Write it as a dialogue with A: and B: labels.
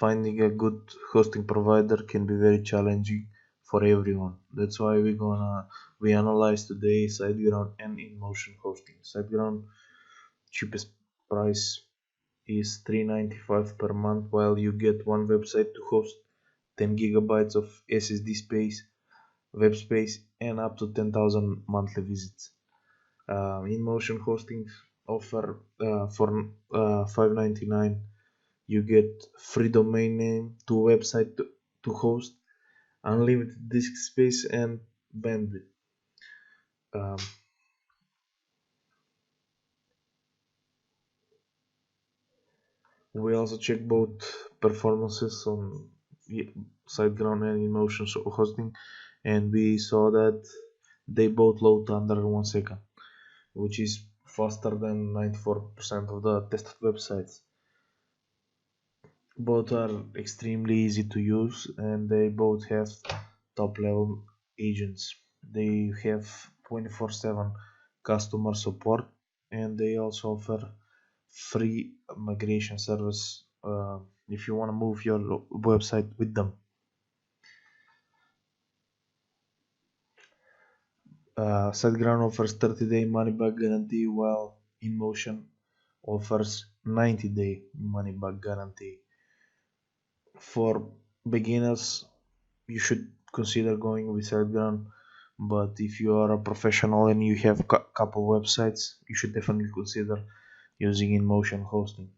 A: finding a good hosting provider can be very challenging for everyone. That's why we analyze today SiteGround and InMotionHosting. SiteGround cheapest price is $3.95 per month, while you get one website to host 10 gigabytes of SSD space, web space, and up to 10,000 monthly visits. InMotionHosting offer for $5.99 you get free domain name to website to host, unlimited disk space, and bandwidth. Um, we also check both performances on SiteGround and InMotionHosting, and we saw that they both load under 1 second, which is faster than 94% of the tested websites. Both are extremely easy to use, and they both have top level agents. They have 24/7 customer support, and they also offer free migration service if you want to move your website with them. SiteGround offers 30-day money back guarantee, while InMotion offers 90-day money back guarantee. For beginners, you should consider going with SiteGround, but if you are a professional and you have a couple websites, you should definitely consider using InMotionHosting.